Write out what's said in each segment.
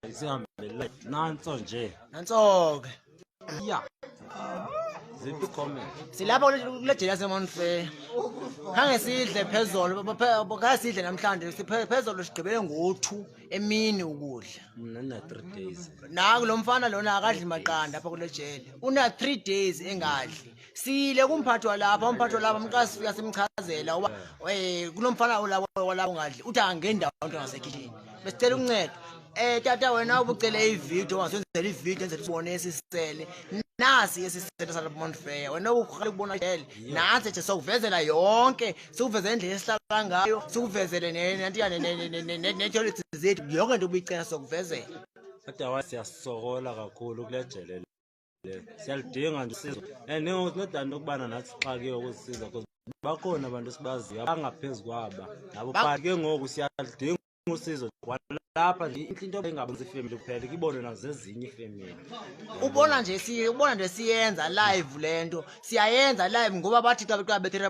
isihambela nanso nje nanso ke ya ziphi comment silapha kule jela seMount Fair khange sidle phezolo khange sidle namhlanje siphezolo sigqibele ngo2 emini ukudla mina na 3 days naku lo mfana lona akadli maqanda apha kule jela una 3 days engadli sile kumphathi walapha umphathi walapha mqa sifika simchazela uba kunomfana walapha ungadli uthi angendawo into ngasekitchen besicela uncedo tata wena ubucele ivideo ungasenzela ivideo enze sibone sisele nasi esisele salapha Mount Fair wena ukhali kubona jele nansi nje sokuvezela yonke sikuvezela indlela esihlala ngayo sikuvezele ne-toilet zethu yonke into ubuyicela sokuvezela kodwa wasiyasokola kakhulu kule jele le siyalidinga nje usizo nodanda ukubana nathi xakiwe ukusisiza because bakhona abantu sibaziyo abangaphezulu kwaba nabo ke ngoku siyalidinga usizo lapha nje into engabonzi ifamily kuphela kibone nazo ezinye ifamily ubona nje siyenza live lento siyayenza live ngoba bathi xa bethera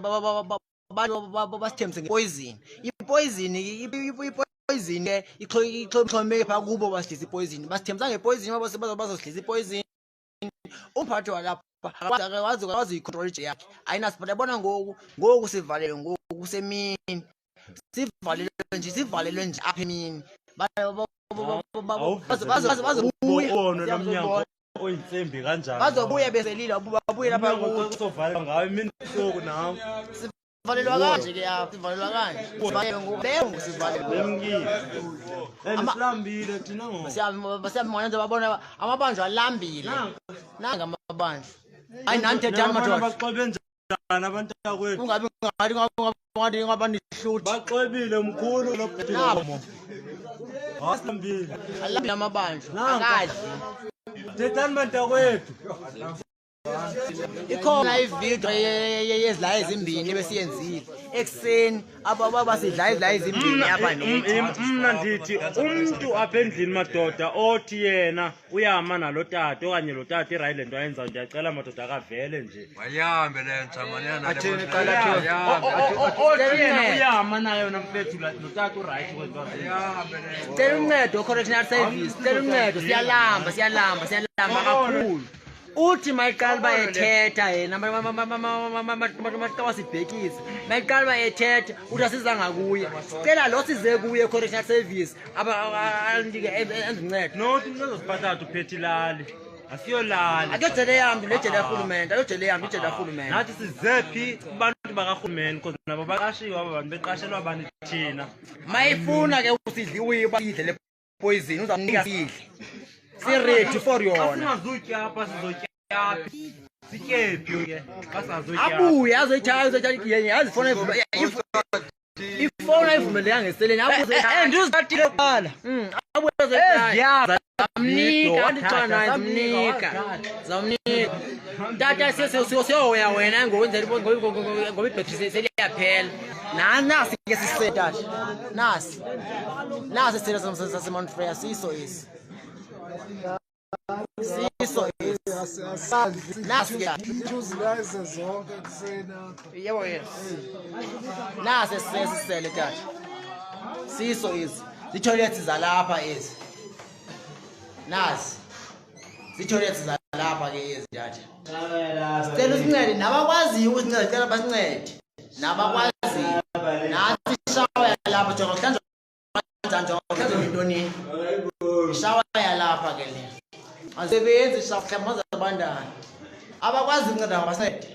basithembise ngepoison ipoison ke ixhomeke pha kubo basidlisa ipoison basithembisa ngepoison bazosidlisa ipoison umphathi walapha wazi icontrol nje yakhe ayinasiphatha yabona ngoku sivalele ngoku semini sivalelwe nje apha emini oyinsembi kanjani bazobuya beselile babuye lapha kuzovala ngayo imini soku nawo sivalelwa kanje ke apha sivalelwa kanje sivalelwe emkile enhlambile thina ngoba siyabona babona amabanjwa alambile nanga amabanjwa hayi nanithethana madoda baxobe njani abantu akwethu ungabi ngabani hluthi baxobile mkhulu nabo ahlambile alambile amabanjwa akadli thethani bantakwethu ikhona ivideo yezila ezimbini besiyenzile ekseni abasidla izila ezimbini apha mna ndithi umuntu apha endlini madoda othi yena uyama nalo tata okanye lo tata irayi le nto ayenzayo ndiyacela madoda akavele nje wayahambe le ntsamanyana athini qala othi yena uyama nayo namfethu lo tata urayithi kwento cela uncedo correctional service cela uncedo siyalamba kakhulu uthi mayiqala bayethetha yena maqawasibhekise mayiqala bayethetha uthi asiza ngakuye sicela lo size kuye correctional service andike enzincede nothi umuntu ozosiphathatha uphethe ilali asiyolali akujele yami lejele yarhulumente ijele yarhulumente nathi sizephi kubantu bakarhulumente because nabo baqashiwe aba bantu beqashelwa abantu thina mayifuna ke usidliwe bayidle le poison uzamnika sidle si-ready for yona singazutya apha sizotya sityephi ke basazotyapha abuye azoyithatha azifona ifowuni ayivumeleka ngeseleni ndizithathile kuqala abuye zamnika tata siyohoya wena ngoba ibhetri seliyaphela nasi ke siseta nasi isicelo saseMount Fair siso esi nasi ke zonke kusena yebo nasi sisele tata siso esi zitoilets zalapha ezi nasi zitoilets zalapha ke ezi tata sicela usincede nabakwaziyo ukusinceda sicela basincede nabakwaziyo nathi ishawa yalapha jonga kuhlanjwa intoni ishawa yalapha ke le asebenzi ishawa kuhlamaza abandana abakwazi ukunceda ngabasincede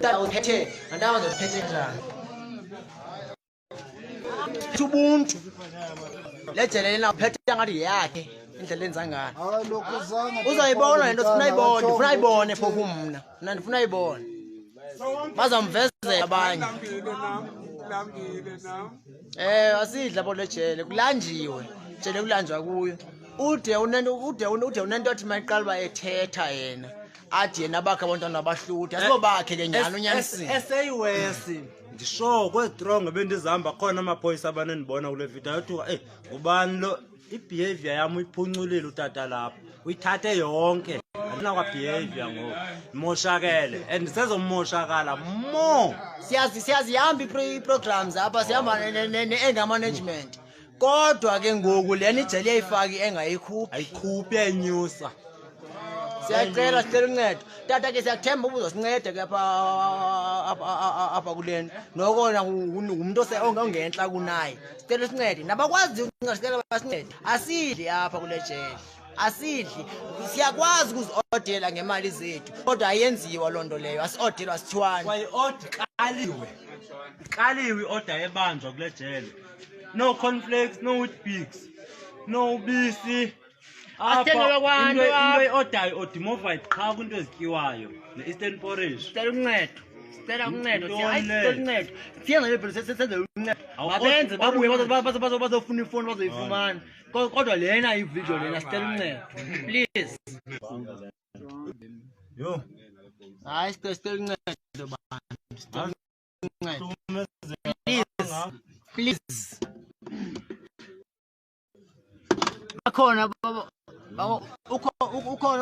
tata uphethe nantaba bazophethe kanjani ubuntu lejele lena uphethe ngathi yakhe indlela enzangana uzayibona lento sifuna ayibone phofu mna ndifuna ayibone bazamvezela abanye asidla bo lejele kulanjiwe jele kulanjwa kuyo ude unento athi mayiqala bayethetha yena athi yena bakhe abantwana abahluthi asibo bakhe ke nyani unyanisini eseyiwesi ndisho kwestrong bendizihamba khona amaphoyisa abanendibona kule video ayothuka ngubani lo ibehavior yami uyiphunculile utata lapha uyithathe yonke andinakwabehavior ngoku moshakele and sezomoshakala more siyazihamba ii-programs apha sihamba ne-anger management kodwa ke ngoku lena ijele yayifaki engayikhuphi ayikhuphi yayinyusa siyacela sicela uncedo tata ke siyakuthemba ubuzosinceda ke apha kulena nokona ngumuntu ongenhla kunaye sicela sincede nabakwazi ukunceda sicela basincede asidli apha kule jele asidli siyakwazi ukuzi-odela ngemali zethu kodwa ayenziwa loo nto leyo asi-odelwa sithiwani kwaye order iqaliwe i-order ebanjwa kule jele no cornflakes no Weet-Bix no ubisi Asithengelwe kwanto into apha. i-order odimofied qha kwinto ezityiwayo ne-eastern porridge sicela uncedo sicela uncedo Ntoni sicela le? uncedo siyenza le bhele senze uncedo mabenze babuye bazofuna ifoni bazoyifumana kodwa lena ividiyo lena sicela uncedo please yo hayi sicela uncedo bantu sicela uncedo please bakhona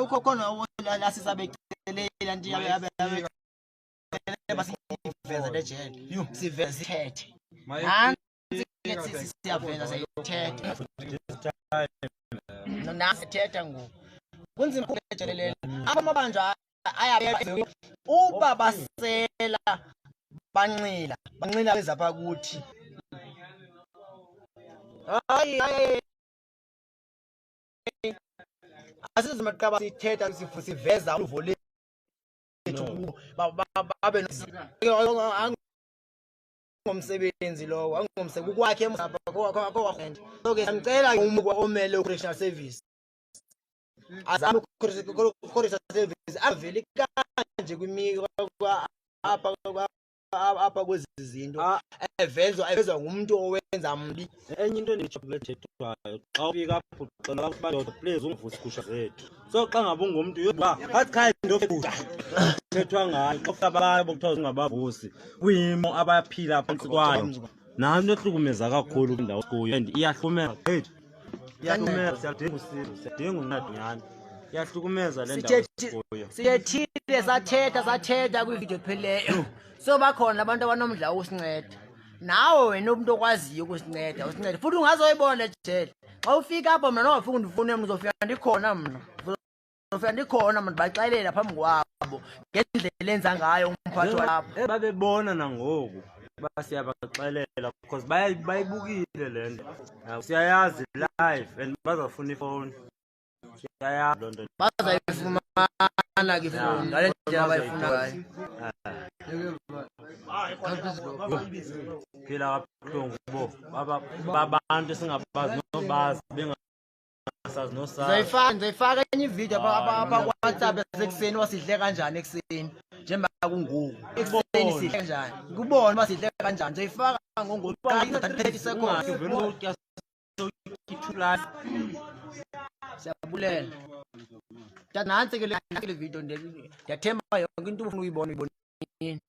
ukhona lasisabecelela nje basiveza le jele siveza sithethe nansi siyaveza sayithetha nasithetha ngoku kunzima kulejelelele apha amabanjwa ayabeka uba basela banxila bezapha kuthi hayi asize maqaba sithetha siveza uluvo lethu babe ngomsebenzi lowo angomsebenzi kwakhe emsapha kowakhona so ke ngicela umuntu omele correctional service azama correctional service aveli kanje kwimiko apha kwezi zinto evezwa ngumuntu owenza mbi enye into endiyithethwayo xa ufika apho uxela abantu please ungavusi iigusha zethu so xa ngabe ungumntu yoba that kind of gusha thethwa ngayo xa ufika abantu kuthiwa ungabavusi kwimo abaphila phantsi kwayo nanto ehlukumeza kakhulu kwindawo kuyo and iyahlumeza gqithi iyahlumeza siyadinga usizo siyadinga uncedo nyhani iyahlukumeza le ndawo kuyo siyethile sathetha kwividiyo epheleyo so bakhona abantu abanomdla wokusinceda nawe wena umuntu okwaziyo ukusinceda usincede futhi ungazoyibona le jele xa ufika apho mna nongafika undifune mna uzofika ndikhona mna ndibaxelela phambi kwabo ngendlela enza ngayo umphathi walapho babebona nangoku basiyabaxelela because bayibukile le nto siyayazi live and bazafuna ifowuni siyayazi loo nto bazayifumana ke ifowuni ngale ndlela abayifuna ngayo phila kabuhlungu bo babantu esingabazi nobazi bengasazi nosazi nzayifaka enye ividiyo apha kwaWhatsApp yasekuseni wasidle kanjani ekuseni njengoba kungoku ekuseni sidle kanjani kubona uba sidle kanjani nzayifaka ngongoku30 seconds siyabulela nansi ke le video ndiyathemba yonke into ufuna uyibona uyibonile